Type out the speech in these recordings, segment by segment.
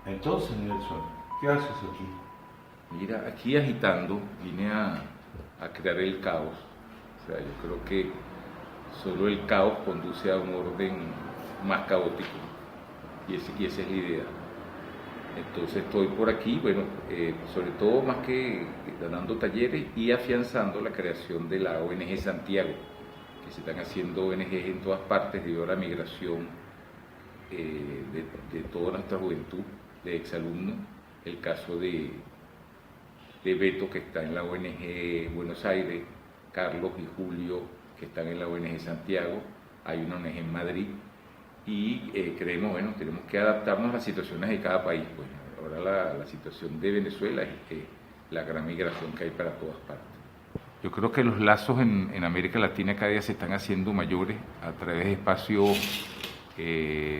Entonces, Nelson, ¿qué haces aquí? Mira, aquí agitando, vine a crear el caos. O sea, yo creo que solo el caos conduce a un orden más caótico y esa es la idea. Entonces estoy por aquí, bueno, sobre todo más que dando talleres y afianzando la creación de la ONG Santiago, que se están haciendo ONGs en todas partes debido a la migración de toda nuestra juventud, de exalumnos. El caso de Beto, que está en la ONG Buenos Aires, Carlos y Julio, que están en la ONG Santiago, hay una ONG en Madrid, y creemos, bueno, tenemos que adaptarnos a las situaciones de cada país. Pues ahora la situación de Venezuela es la gran migración que hay para todas partes. Yo creo que los lazos en América Latina cada día se están haciendo mayores a través de espacios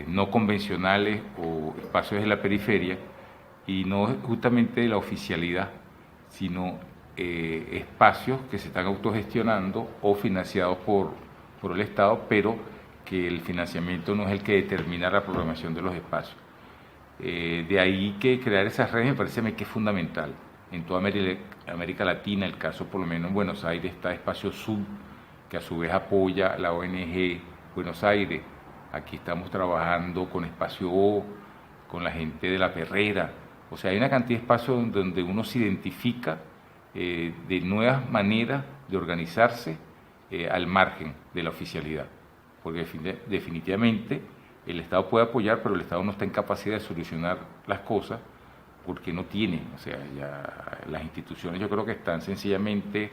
no convencionales o espacios de la periferia, y no justamente de la oficialidad, sino espacios que se están autogestionando o financiados por el Estado, pero que el financiamiento no es el que determina la programación de los espacios. De ahí que crear esas redes me parece a mí que es fundamental. En toda América Latina, el caso por lo menos en Buenos Aires está Espacio Sur, que a su vez apoya la ONG Buenos Aires. Aquí estamos trabajando con Espacio O, con la gente de La Perrera. O sea, hay una cantidad de espacios donde uno se identifica de nuevas maneras de organizarse al margen de la oficialidad. Porque definitivamente el Estado puede apoyar, pero el Estado no está en capacidad de solucionar las cosas porque no tiene, o sea, ya las instituciones yo creo que están sencillamente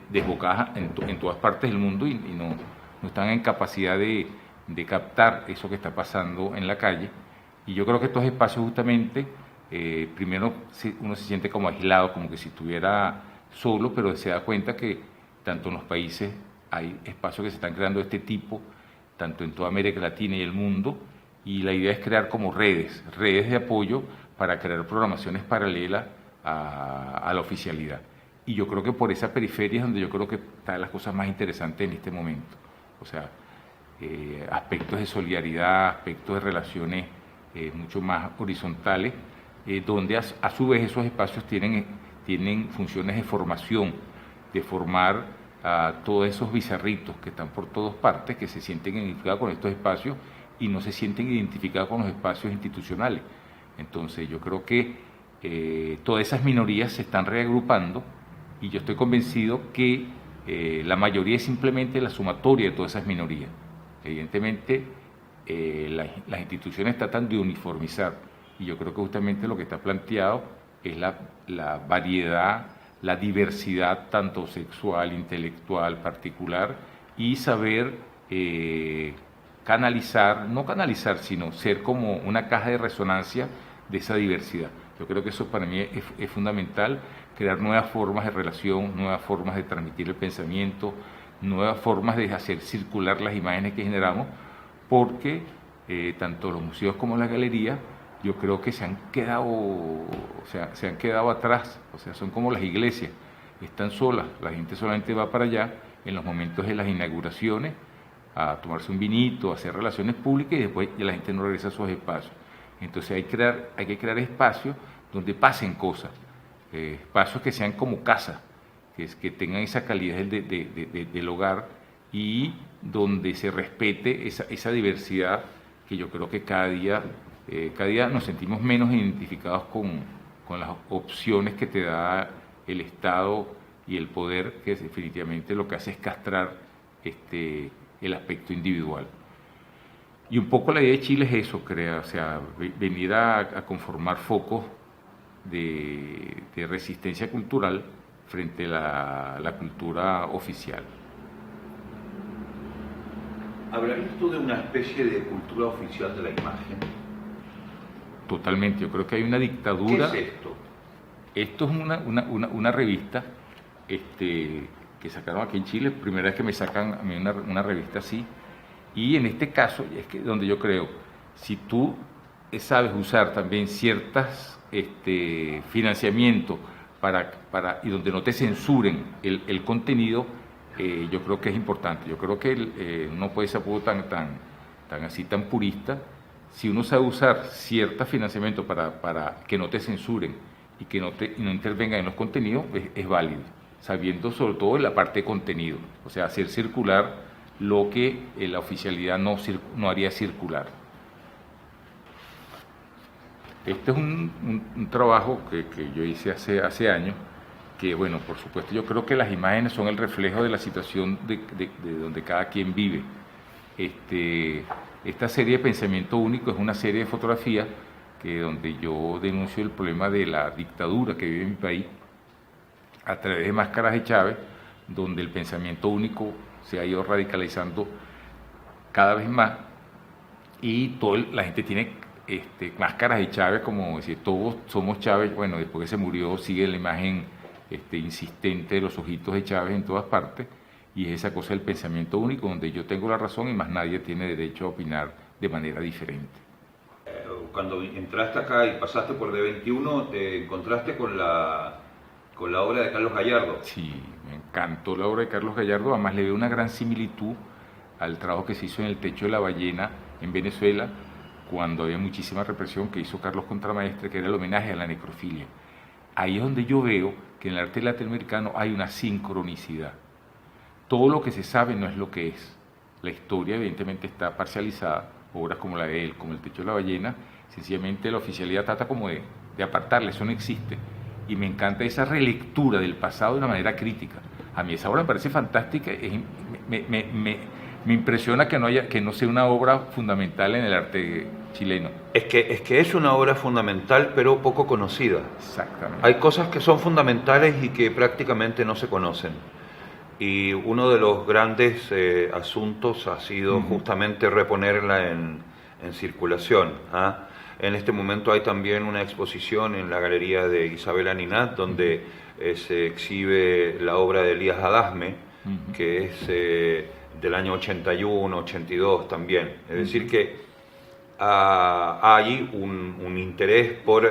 desbocadas en todas partes del mundo y no están en capacidad de captar eso que está pasando en la calle. Y yo creo que estos espacios justamente, primero uno se siente como aislado, como que si estuviera solo, pero se da cuenta que tanto en los países hay espacios que se están creando de este tipo, tanto en toda América Latina y el mundo, y la idea es crear como redes de apoyo para crear programaciones paralelas a la oficialidad. Y yo creo que por esa periferia es donde yo creo que están las cosas más interesantes en este momento. O sea, aspectos de solidaridad, aspectos de relaciones mucho más horizontales, donde a su vez esos espacios tienen funciones de formación, de formar a todos esos bizarritos que están por todas partes, que se sienten identificados con estos espacios y no se sienten identificados con los espacios institucionales. Entonces yo creo que todas esas minorías se están reagrupando y yo estoy convencido que la mayoría es simplemente la sumatoria de todas esas minorías. Evidentemente las instituciones tratan de uniformizar y yo creo que justamente lo que está planteado es la variedad, la diversidad tanto sexual, intelectual, particular, y saber canalizar, no canalizar, sino ser como una caja de resonancia de esa diversidad. Yo creo que eso para mí es fundamental, crear nuevas formas de relación, nuevas formas de transmitir el pensamiento, nuevas formas de hacer circular las imágenes que generamos, porque tanto los museos como las galerías yo creo que se han quedado atrás, o sea, son como las iglesias, están solas, la gente solamente va para allá en los momentos de las inauguraciones a tomarse un vinito, a hacer relaciones públicas y después ya la gente no regresa a esos espacios. Entonces hay que crear espacios donde pasen cosas, espacios que sean como casa, que tengan esa calidad del hogar y donde se respete esa diversidad que yo creo que cada día nos sentimos menos identificados con las opciones que te da el Estado y el poder, que definitivamente lo que hace es castrar el aspecto individual. Y un poco la idea de Chile es eso, o sea, venir a conformar focos de resistencia cultural frente a la cultura oficial. ¿Hablarías tú de una especie de cultura oficial de la imagen? Totalmente, yo creo que hay una dictadura. ¿Qué es esto? Esto es una revista que sacaron aquí en Chile, primera vez que me sacan a mí una revista así, y en este caso es que donde yo creo, si tú sabes usar también ciertas financiamientos y donde no te censuren el contenido, yo creo que es importante. Yo creo que no puede ser tan así tan purista si uno sabe usar cierto financiamiento para que no te censuren y que no intervengan en los contenidos, es válido, sabiendo sobre todo en la parte de contenido, o sea, hacer circular lo que la oficialidad no haría circular. Este es un trabajo que yo hice hace años, que bueno, por supuesto yo creo que las imágenes son el reflejo de la situación de donde cada quien vive. Esta serie de Pensamiento Único es una serie de fotografías donde yo denuncio el problema de la dictadura que vive en mi país a través de Máscaras de Chávez, donde el pensamiento único se ha ido radicalizando cada vez más y la gente tiene máscaras de Chávez, como decir, todos somos Chávez. Bueno, después que se murió sigue la imagen insistente de los ojitos de Chávez en todas partes, y es esa cosa del pensamiento único, donde yo tengo la razón y más nadie tiene derecho a opinar de manera diferente. Cuando entraste acá y pasaste por D21, te encontraste con la obra de Carlos Gallardo. Sí, me encantó la obra de Carlos Gallardo, además le veo una gran similitud al trabajo que se hizo en El Techo de la Ballena en Venezuela, cuando había muchísima represión, que hizo Carlos Contramaestre, que era el homenaje a la necrofilia. Ahí es donde yo veo que en el arte latinoamericano hay una sincronicidad. Todo lo que se sabe no es lo que es. La historia evidentemente está parcializada, obras como la de él, como El Techo de la Ballena, sencillamente la oficialidad trata como de apartarle, eso no existe. Y me encanta esa relectura del pasado de una manera crítica. A mí esa obra me parece fantástica, me impresiona que no sea una obra fundamental en el arte chileno. Es que es una obra fundamental, pero poco conocida. Exactamente. Hay cosas que son fundamentales y que prácticamente no se conocen. Y uno de los grandes asuntos ha sido justamente reponerla en circulación. ¿Ah? En este momento hay también una exposición en la galería de Isabela Ninat, donde se exhibe la obra de Elías Adasme, que es del año 81, 82 también. Es decir que hay un interés por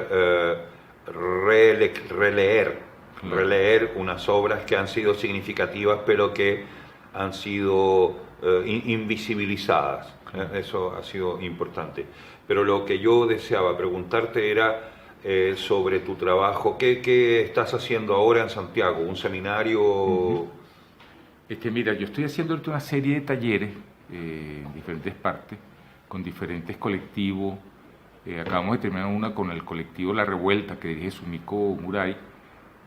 releer unas obras que han sido significativas, pero que han sido invisibilizadas. Eso ha sido importante. Pero lo que yo deseaba preguntarte era sobre tu trabajo. ¿Qué estás haciendo ahora en Santiago? ¿Un seminario? Mira, yo estoy haciendo ahorita una serie de talleres en diferentes partes, con diferentes colectivos. Acabamos de terminar una con el colectivo La Revuelta, que dirige Sumiko Murai,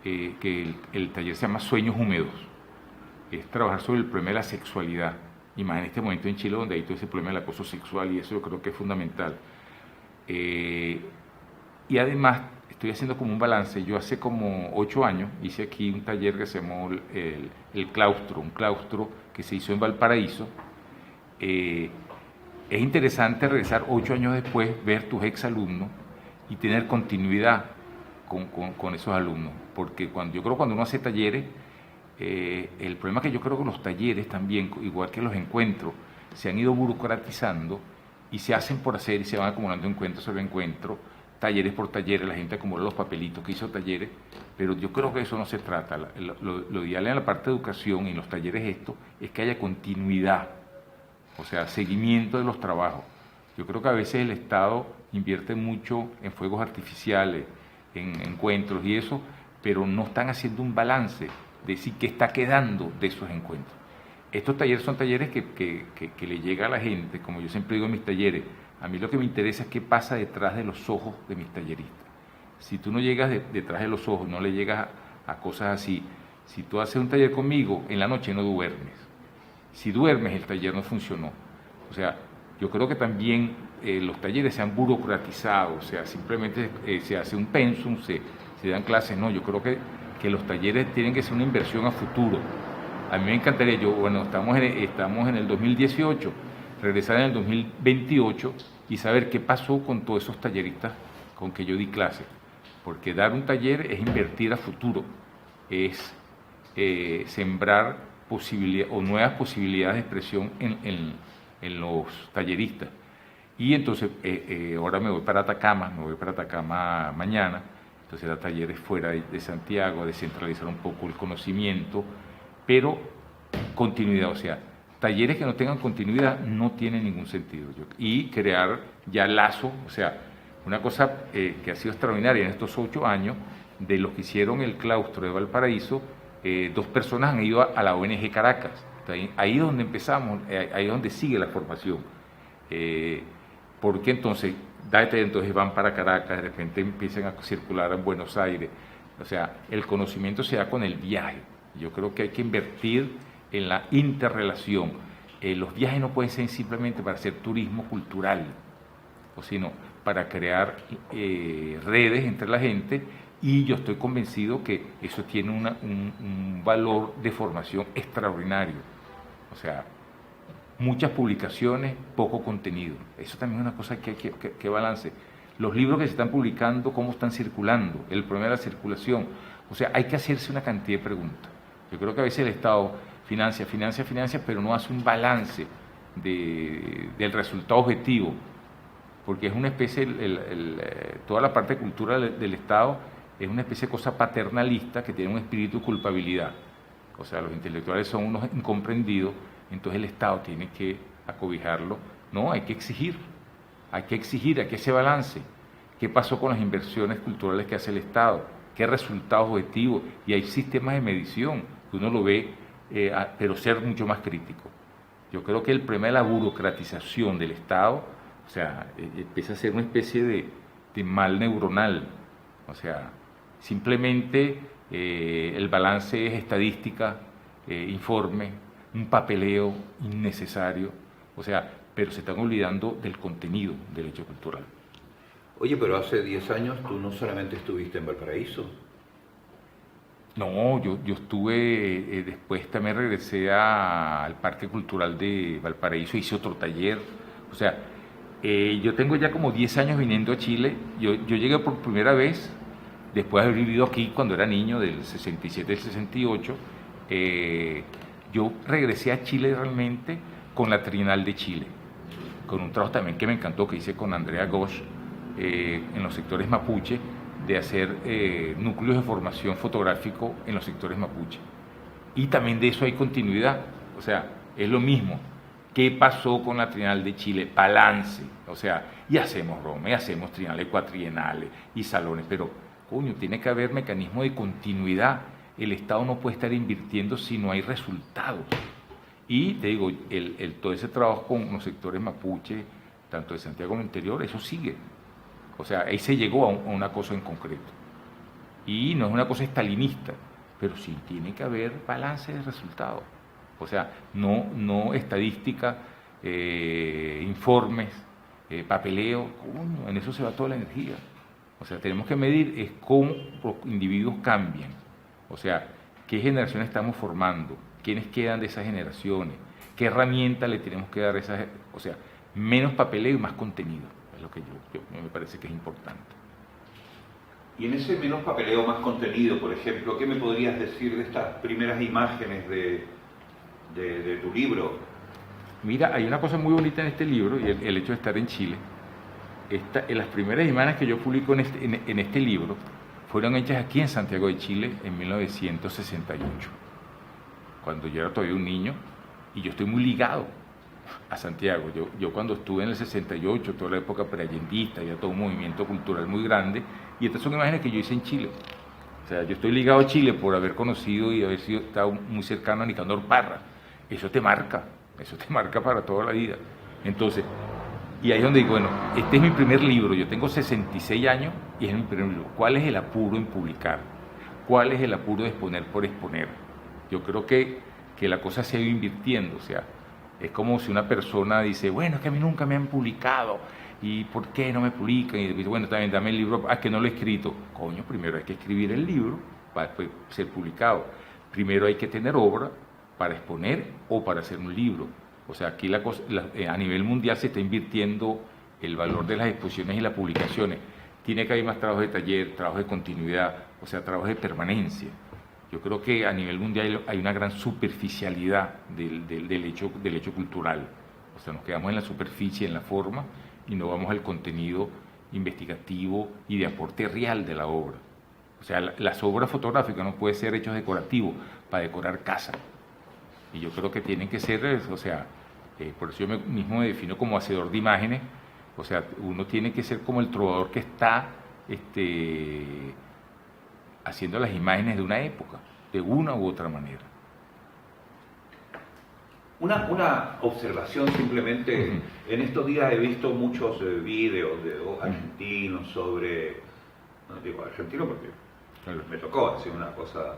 que el taller se llama Sueños Húmedos. Es trabajar sobre el problema de la sexualidad, y más en este momento en Chile, donde hay todo ese problema del acoso sexual, y eso yo creo que es fundamental. Y además estoy haciendo como un balance. Yo hace como 8 años hice aquí un taller que se llamó el Claustro, un claustro que se hizo en Valparaíso. Es interesante regresar 8 años después, ver tus exalumnos y tener continuidad con esos alumnos, porque yo creo que cuando uno hace talleres, el problema es que yo creo que los talleres también, igual que los encuentros, se han ido burocratizando y se hacen por hacer y se van acumulando encuentro sobre encuentro, talleres por talleres, la gente acumula los papelitos que hizo talleres, pero yo creo que eso no se trata. Lo ideal en la parte de educación y en los talleres es que haya continuidad, o sea, seguimiento de los trabajos. Yo creo que a veces el Estado invierte mucho en fuegos artificiales, en encuentros y eso, pero no están haciendo un balance de decir qué está quedando de esos encuentros. Estos talleres son talleres que le llega a la gente, como yo siempre digo en mis talleres. A mí lo que me interesa es qué pasa detrás de los ojos de mis talleristas. Si tú no llegas detrás de los ojos, no le llegas a cosas así. Si tú haces un taller conmigo, en la noche no duermes. Si duermes, el taller no funcionó. O sea, yo creo que también los talleres se han burocratizado, o sea, simplemente se hace un pensum, se dan clases. No, yo creo que los talleres tienen que ser una inversión a futuro. A mí me encantaría, estamos en el 2018, regresar en el 2028 y saber qué pasó con todos esos talleristas con que yo di clases. Porque dar un taller es invertir a futuro, es sembrar nuevas posibilidades de expresión en los talleristas. Y entonces ahora me voy para Atacama mañana, entonces dar talleres fuera de Santiago, descentralizar un poco el conocimiento, pero continuidad, o sea, talleres que no tengan continuidad no tienen ningún sentido. Y crear ya lazo, o sea, una cosa que ha sido extraordinaria en estos 8 años, de los que hicieron el claustro de Valparaíso, 2 personas han ido a la ONG Caracas. Ahí es donde empezamos, ahí es donde sigue la formación. Porque entonces van para Caracas, de repente empiezan a circular en Buenos Aires. O sea, el conocimiento se da con el viaje. Yo creo que hay que invertir en la interrelación. Los viajes no pueden ser simplemente para hacer turismo cultural, sino para crear redes entre la gente, y yo estoy convencido que eso tiene un valor de formación extraordinario. O sea, muchas publicaciones, poco contenido. Eso también es una cosa que balance. Los libros que se están publicando, cómo están circulando, el problema de la circulación. O sea, hay que hacerse una cantidad de preguntas. Yo creo que a veces el Estado financia, pero no hace un balance del resultado objetivo, porque es una especie, toda la parte cultural del Estado es una especie de cosa paternalista que tiene un espíritu de culpabilidad. O sea, los intelectuales son unos incomprendidos, entonces el Estado tiene que acobijarlo. No, hay que exigir que ese balance. ¿Qué pasó con las inversiones culturales que hace el Estado? ¿Qué resultados objetivos? Y hay sistemas de medición que uno lo ve, pero ser mucho más crítico. Yo creo que el problema de la burocratización del Estado, o sea, empieza a ser una especie de mal neuronal. O sea, simplemente el balance es estadística, informe, un papeleo innecesario. O sea, pero se están olvidando del contenido del hecho cultural. Oye, pero hace 10 años tú no solamente estuviste en Valparaíso. No, yo estuve, después también regresé al Parque Cultural de Valparaíso, hice otro taller. O sea, yo tengo ya como 10 años viniendo a Chile. Yo llegué por primera vez, después de haber vivido aquí cuando era niño, del 67 al 68. Yo regresé a Chile realmente con la Trienal de Chile, con un trabajo también que me encantó, que hice con Andrea Ghosh, en los sectores mapuche, de hacer núcleos de formación fotográfico en los sectores mapuche. Y también de eso hay continuidad, o sea, es lo mismo. ¿Qué pasó con la Trienal de Chile? Balance, o sea, y hacemos Roma, y hacemos trienales cuatrienales y salones, pero, coño, tiene que haber mecanismo de continuidad. El Estado no puede estar invirtiendo si no hay resultados. Y te digo, todo ese trabajo con los sectores mapuche, tanto de Santiago como del interior, eso sigue. O sea, ahí se llegó a una cosa en concreto. Y no es una cosa estalinista, pero sí tiene que haber balance de resultados. O sea, no estadística, informes, papeleo, coño, en eso se va toda la energía. O sea, tenemos que medir cómo los individuos cambian. O sea, qué generaciones estamos formando, quiénes quedan de esas generaciones, qué herramientas le tenemos que dar a esas, o sea, menos papeleo y más contenido, es lo que yo me parece que es importante. Y en ese menos papeleo, más contenido, por ejemplo, ¿qué me podrías decir de estas primeras imágenes de tu libro? Mira, hay una cosa muy bonita en este libro, y el hecho de estar en Chile. En las primeras imágenes que yo publico en este libro fueron hechas aquí en Santiago de Chile en 1968, cuando yo era todavía un niño, y yo estoy muy ligado a Santiago. Yo cuando estuve en el 68, toda la época preallendista, había todo un movimiento cultural muy grande, y estas son imágenes que yo hice en Chile. O sea, yo estoy ligado a Chile por haber conocido y haber estado muy cercano a Nicanor Parra. Eso te marca para toda la vida. Entonces, y ahí es donde digo, bueno, este es mi primer libro, yo tengo 66 años y es mi primer libro. ¿Cuál es el apuro en publicar? ¿Cuál es el apuro de exponer por exponer? Yo creo que la cosa se ha ido invirtiendo, o sea, es como si una persona dice, bueno, es que a mí nunca me han publicado, ¿y por qué no me publican? Y dice, bueno, también dame el libro, que no lo he escrito. Coño, primero hay que escribir el libro para después ser publicado. Primero hay que tener obra para exponer o para hacer un libro. O sea, aquí a nivel mundial se está invirtiendo el valor de las exposiciones y las publicaciones. Tiene que haber más trabajo de taller, trabajo de continuidad, o sea, trabajo de permanencia. Yo creo que a nivel mundial hay una gran superficialidad del hecho cultural. O sea, nos quedamos en la superficie, en la forma, y no vamos al contenido investigativo y de aporte real de la obra. O sea, las obras fotográficas no pueden ser hechos decorativos para decorar casa. Y yo creo que tienen que ser, o sea, por eso yo mismo me defino como hacedor de imágenes, o sea, uno tiene que ser como el trovador que está haciendo las imágenes de una época, de una u otra manera. Una observación simplemente, en estos días he visto muchos videos de argentinos sobre, no digo argentino porque me tocó hacer una cosa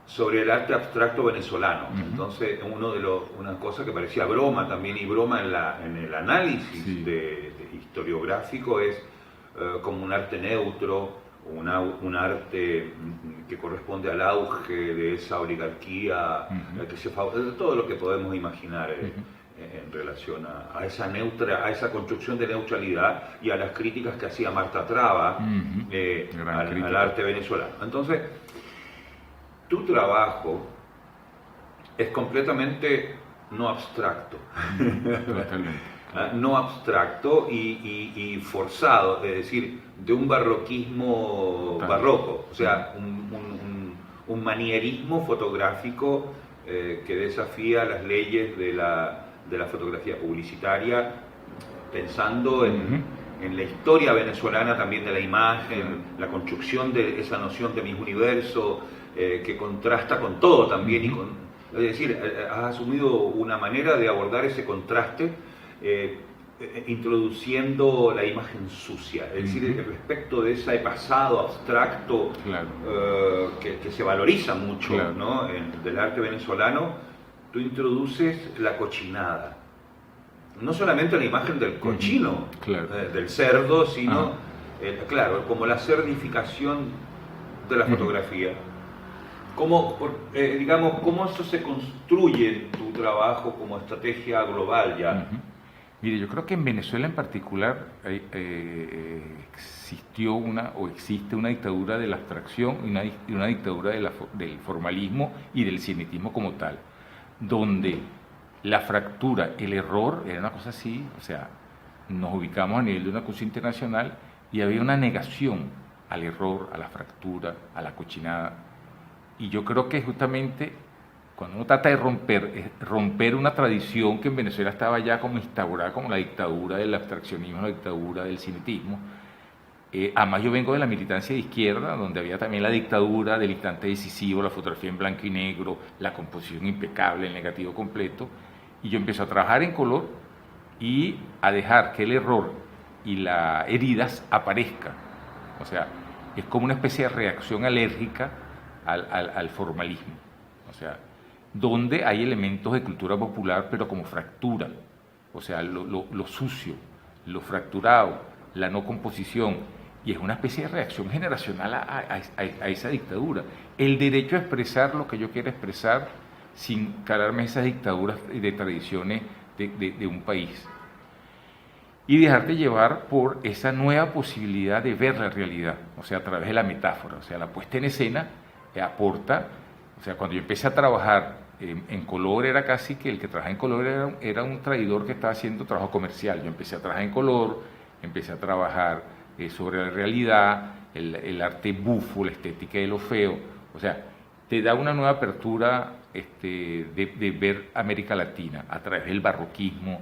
sobre el arte abstracto venezolano. Entonces, una cosa que parecía broma también, y broma en el análisis de historiográfico, es como un arte neutro, un arte que corresponde al auge de esa oligarquía, todo lo que podemos imaginar en relación a esa construcción de neutralidad y a las críticas que hacía Marta Traba al arte venezolano. Entonces, tu trabajo es completamente no abstracto. No abstracto y forzado, es decir, de un barroquismo barroco, o sea, un manierismo fotográfico que desafía las leyes de la fotografía publicitaria, pensando en la historia venezolana también de la imagen, la construcción de esa noción de mis universo, que contrasta con todo también, es decir, has asumido una manera de abordar ese contraste, introduciendo la imagen sucia, es decir, respecto de ese pasado abstracto que se valoriza mucho, ¿no? Del arte venezolano, tú introduces la cochinada. No solamente la imagen del cochino, del cerdo, sino, como la cerdificación de la fotografía. ¿Cómo eso se construye en tu trabajo como estrategia global ya? Mire, yo creo que en Venezuela en particular existe una dictadura de la abstracción y una dictadura del formalismo y del cinetismo como tal, donde la fractura, el error, era una cosa así, o sea, nos ubicamos a nivel de una cosa internacional y había una negación al error, a la fractura, a la cochinada. Y yo creo que justamente cuando uno trata de romper una tradición que en Venezuela estaba ya como instaurada, como la dictadura del abstraccionismo, la dictadura del cinetismo. Además yo vengo de la militancia de izquierda, donde había también la dictadura del instante decisivo, la fotografía en blanco y negro, la composición impecable, el negativo completo, y yo empiezo a trabajar en color y a dejar que el error y las heridas aparezcan. O sea, es como una especie de reacción alérgica al formalismo. O sea, donde hay elementos de cultura popular, pero como fractura, o sea, lo sucio, lo fracturado, la no composición, y es una especie de reacción generacional a esa dictadura. El derecho a expresar lo que yo quiera expresar sin calarme esas dictaduras de tradiciones de un país. Y dejarte llevar por esa nueva posibilidad de ver la realidad, o sea, a través de la metáfora, o sea, la puesta en escena aporta. O sea, cuando yo empecé a trabajar en color, era casi que el que trabajaba en color era un traidor que estaba haciendo trabajo comercial. Yo empecé a trabajar en color, empecé a trabajar sobre la realidad, el arte bufo, la estética de lo feo. O sea, te da una nueva apertura de ver América Latina a través del barroquismo,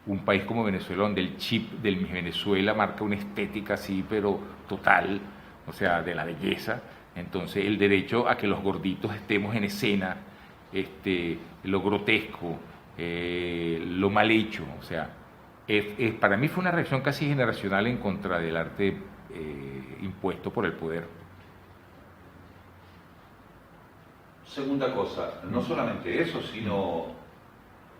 un país como Venezuela, donde el chip del Miss Venezuela marca una estética así, pero total, o sea, de la belleza. Entonces, el derecho a que los gorditos estemos en escena, lo grotesco, lo mal hecho, o sea, para mí fue una reacción casi generacional en contra del arte impuesto por el poder. Segunda cosa, no solamente eso, sino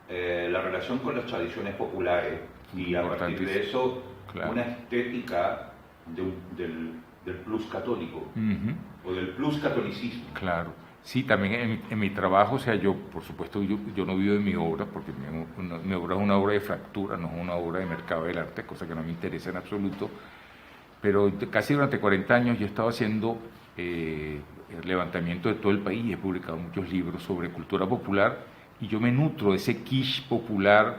la relación con las tradiciones populares y a partir de eso una estética del plus católico o del plus catolicismo. Claro, sí, también en mi trabajo, o sea, yo por supuesto yo no vivo de mi obra, porque mi obra es una obra de fractura, no es una obra de mercado del arte, cosa que no me interesa en absoluto, pero casi durante 40 años yo he estado haciendo el levantamiento de todo el país, he publicado muchos libros sobre cultura popular y yo me nutro de ese quiche popular,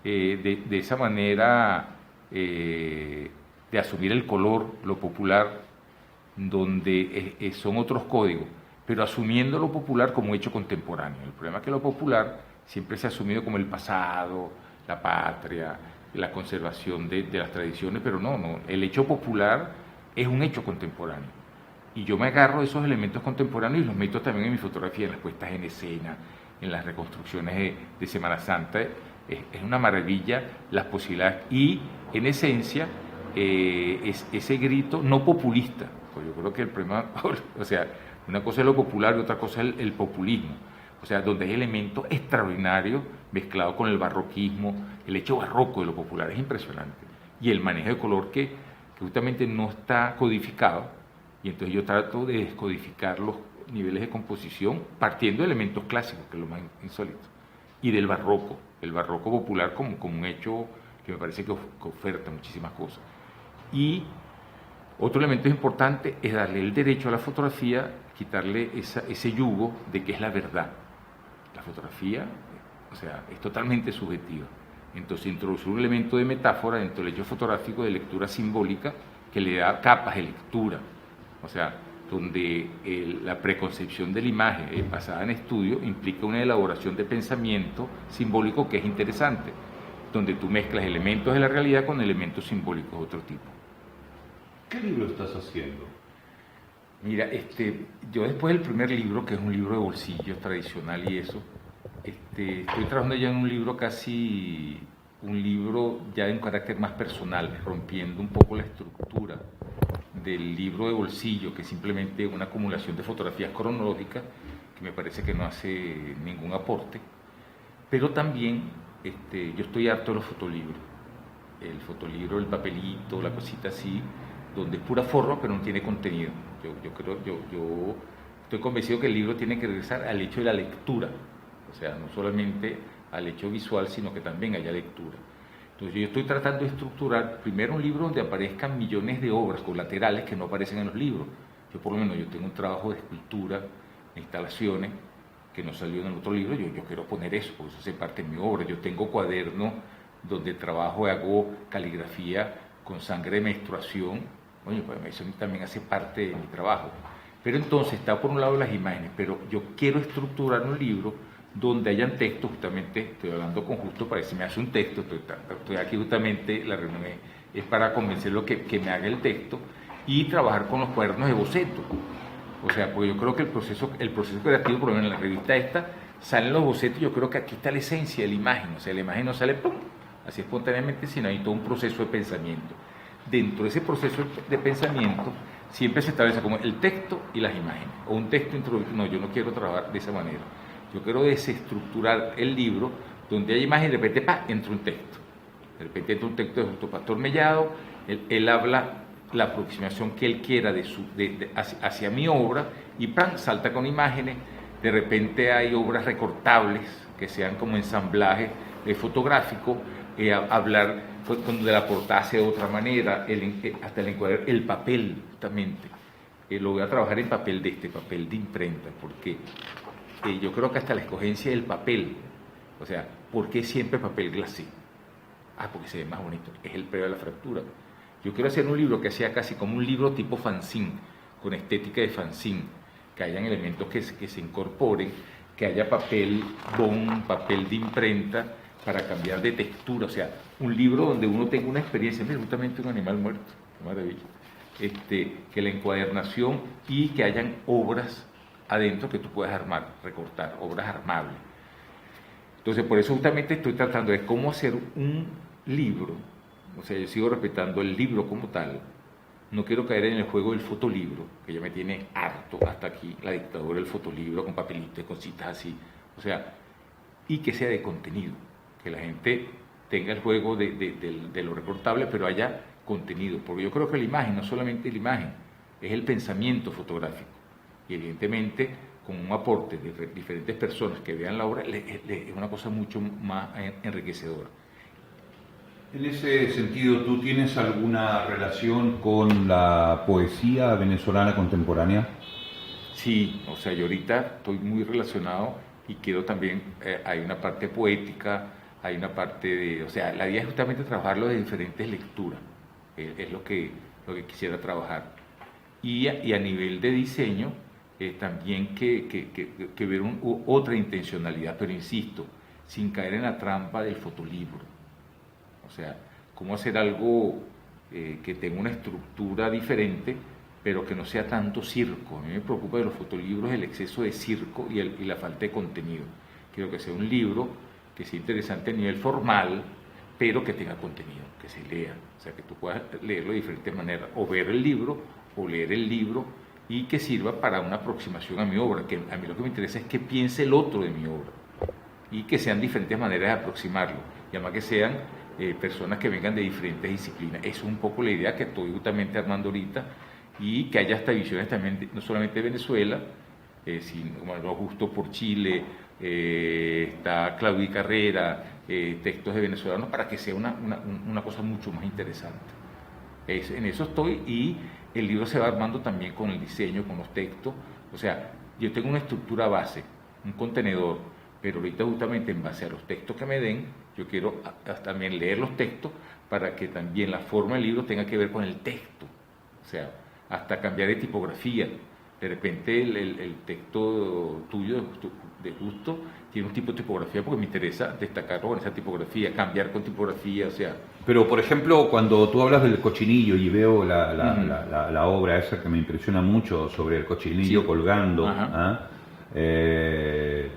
de esa manera de asumir el color, lo popular, donde son otros códigos. pero asumiendo lo popular como hecho contemporáneo. El problema es que lo popular siempre se ha asumido como el pasado, la patria, la conservación de las tradiciones, pero no, el hecho popular es un hecho contemporáneo. Y yo me agarro de esos elementos contemporáneos y los meto también en mi fotografía, en las puestas en escena, en las reconstrucciones de Semana Santa. Es una maravilla las posibilidades y, en esencia, ese grito no populista. Pues yo creo que el problema, o sea, una cosa es lo popular y otra cosa es el populismo. O sea, donde hay elementos extraordinarios mezclados con el barroquismo, el hecho barroco de lo popular es impresionante. Y el manejo de color que justamente no está codificado, y entonces yo trato de descodificar los niveles de composición partiendo de elementos clásicos, que es lo más insólito, y del barroco, el barroco popular como un hecho que me parece que oferta muchísimas cosas. Y otro elemento importante es darle el derecho a la fotografía, quitarle ese yugo de que es la verdad. La fotografía, o sea, es totalmente subjetiva. Entonces introducir un elemento de metáfora dentro del hecho fotográfico de lectura simbólica que le da capas de lectura. O sea, donde la preconcepción de la imagen basada en estudio implica una elaboración de pensamiento simbólico que es interesante, donde tú mezclas elementos de la realidad con elementos simbólicos de otro tipo. ¿Qué libro estás haciendo? Mira, yo después del primer libro, que es un libro de bolsillo tradicional y eso, estoy trabajando ya en un libro ya de un carácter más personal, rompiendo un poco la estructura del libro de bolsillo, que es simplemente una acumulación de fotografías cronológicas, que me parece que no hace ningún aporte, pero también yo estoy harto de los fotolibros, el papelito, la cosita así, donde es pura forma pero no tiene contenido. Yo estoy convencido que el libro tiene que regresar al hecho de la lectura, o sea, no solamente al hecho visual, sino que también haya lectura. Entonces yo estoy tratando de estructurar primero un libro donde aparezcan millones de obras colaterales que no aparecen en los libros. Yo por lo menos tengo un trabajo de escultura, de instalaciones, que no salió en el otro libro, yo quiero poner eso, porque eso hace parte de mi obra. Yo tengo cuadernos donde trabajo y hago caligrafía con sangre de menstruación. Oye, pues eso también hace parte de mi trabajo. Pero entonces está por un lado las imágenes, pero yo quiero estructurar un libro donde hayan textos. Justamente estoy hablando con Justo para que se me hace un texto, estoy aquí justamente, la reunión es para convencerlo que me haga el texto y trabajar con los cuadernos de boceto. O sea, porque yo creo que el proceso creativo, por lo menos en la revista esta, salen los bocetos. Yo creo que aquí está la esencia de la imagen. O sea, la imagen no sale ¡pum!, así espontáneamente, sino hay todo un proceso de pensamiento. Dentro de ese proceso de pensamiento siempre se establece como el texto y las imágenes, o un texto introductorio. No, yo no quiero trabajar de esa manera. Yo quiero desestructurar el libro donde hay imagen y de repente entra un texto. De repente entra un texto de Justo Pastor Mellado, él habla la aproximación que él quiera hacia mi obra y salta con imágenes. De repente hay obras recortables que sean como ensamblaje fotográfico, hablar de la portada de otra manera, hasta el encuadre, el papel justamente. Lo voy a trabajar en papel papel de imprenta, porque yo creo que hasta la escogencia del papel, o sea, ¿por qué siempre papel glacé? Porque se ve más bonito, es el previo de la fractura. Yo quiero hacer un libro que sea casi como un libro tipo fanzine, con estética de fanzine, que hayan elementos que se incorporen, que haya papel bond, papel de imprenta, para cambiar de textura. O sea, un libro donde uno tenga una experiencia, mira, justamente un animal muerto, qué maravilla, que la encuadernación y que hayan obras adentro que tú puedas armar, recortar, obras armables. Entonces, por eso justamente estoy tratando de cómo hacer un libro. O sea, yo sigo respetando el libro como tal. No quiero caer en el juego del fotolibro, que ya me tiene harto hasta aquí, la dictadura del fotolibro con papelitos, cositas así. O sea, y que sea de contenido, que la gente tenga el juego de lo recortable, pero haya contenido. Porque yo creo que la imagen, no solamente la imagen, es el pensamiento fotográfico. Y evidentemente, con un aporte de diferentes personas que vean la obra, es una cosa mucho más enriquecedora. En ese sentido, ¿tú tienes alguna relación con la poesía venezolana contemporánea? Sí, o sea, yo ahorita estoy muy relacionado y quiero también, hay una parte poética, hay una parte o sea, la idea es justamente trabajarlo de diferentes lecturas, es lo que quisiera trabajar. Y a nivel de diseño, también que ver otra intencionalidad, pero insisto, sin caer en la trampa del fotolibro. O sea, cómo hacer algo que tenga una estructura diferente, pero que no sea tanto circo. A mí me preocupa de los fotolibros el exceso de circo y la falta de contenido. Quiero que sea un libro que sea interesante a nivel formal, pero que tenga contenido, que se lea. O sea, que tú puedas leerlo de diferentes maneras, o ver el libro, o leer el libro, y que sirva para una aproximación a mi obra. Que a mí lo que me interesa es que piense el otro de mi obra, y que sean diferentes maneras de aproximarlo, y además que sean personas que vengan de diferentes disciplinas. Eso es un poco la idea que estoy justamente armando ahorita, y que haya hasta visiones también, no solamente de Venezuela, sino bueno, justo por Chile, está Claudia Carrera, textos de venezolanos, para que sea una cosa mucho más interesante. En eso estoy, y el libro se va armando también con el diseño, con los textos. O sea, yo tengo una estructura base, un contenedor, pero ahorita justamente en base a los textos que me den, yo quiero también leer los textos para que también la forma del libro tenga que ver con el texto. O sea, hasta cambiar de tipografía. De repente el texto tuyo de Justo tiene un tipo de tipografía porque me interesa destacarlo con esa tipografía, cambiar con tipografía, o sea... Pero, por ejemplo, cuando tú hablas del cochinillo y veo la obra esa que me impresiona mucho sobre el cochinillo colgando,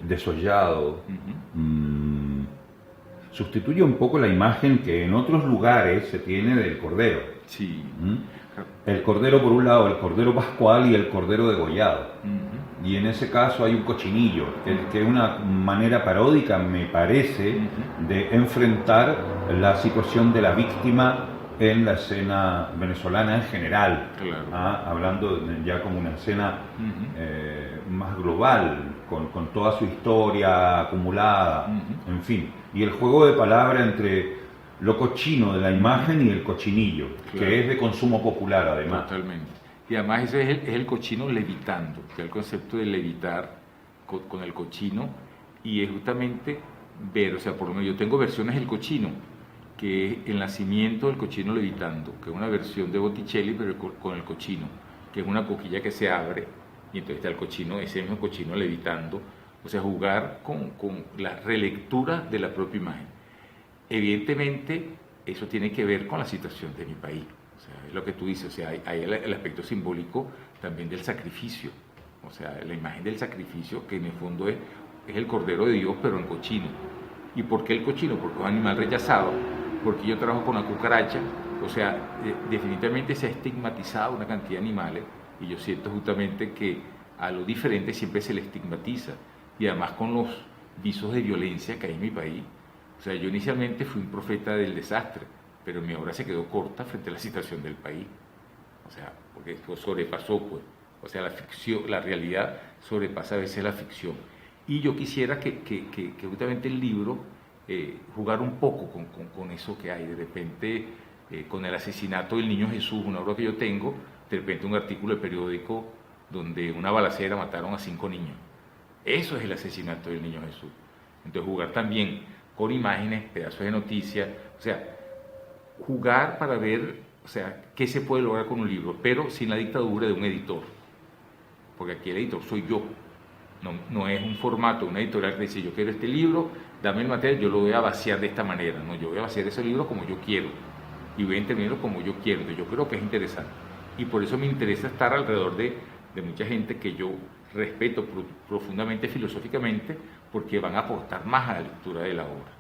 desollado, sustituye un poco la imagen que en otros lugares se tiene del cordero. Sí. El cordero, por un lado, el cordero pascual y el cordero degollado. Y en ese caso hay un cochinillo, que es una manera paródica, me parece, de enfrentar la situación de la víctima en la escena venezolana en general. Claro. Hablando ya como una escena más global, con toda su historia acumulada, en fin. Y el juego de palabra entre lo cochino de la imagen y el cochinillo, que es de consumo popular además. Totalmente. Y además ese es el cochino levitando, que es el concepto de levitar con el cochino, y es justamente ver, o sea, por lo menos yo tengo versiones del cochino, que es el nacimiento del cochino levitando, que es una versión de Botticelli, pero con el cochino, que es una coquilla que se abre, y entonces está el cochino, ese mismo cochino levitando, o sea, jugar con la relectura de la propia imagen. Evidentemente, eso tiene que ver con la situación de mi país. O sea, es lo que tú dices, o sea, hay el aspecto simbólico también del sacrificio. O sea, la imagen del sacrificio, que en el fondo es el Cordero de Dios, pero en cochino. ¿Y por qué el cochino? Porque es un animal rechazado, porque yo trabajo con la cucaracha. O sea, definitivamente se ha estigmatizado una cantidad de animales, y yo siento justamente que a lo diferente siempre se le estigmatiza. Y además con los visos de violencia que hay en mi país. O sea, yo inicialmente fui un profeta del desastre, pero mi obra se quedó corta frente a la situación del país. O sea, porque esto sobrepasó, pues. O sea, la ficción, la realidad sobrepasa a veces la ficción. Y yo quisiera que justamente el libro jugar un poco con eso que hay. De repente, con el asesinato del niño Jesús, una obra que yo tengo, de repente un artículo de periódico donde una balacera mataron a 5 niños. Eso es el asesinato del niño Jesús. Entonces, jugar también con imágenes, pedazos de noticias, o sea, jugar para ver, o sea, qué se puede lograr con un libro, pero sin la dictadura de un editor, porque aquí el editor soy yo, no es un formato, una editorial que dice, yo quiero este libro, dame el material, yo lo voy a vaciar de esta manera, no, yo voy a vaciar ese libro como yo quiero, y voy a entenderlo como yo quiero. Entonces, yo creo que es interesante, y por eso me interesa estar alrededor de mucha gente que yo respeto profundamente filosóficamente, porque van a aportar más a la lectura de la obra.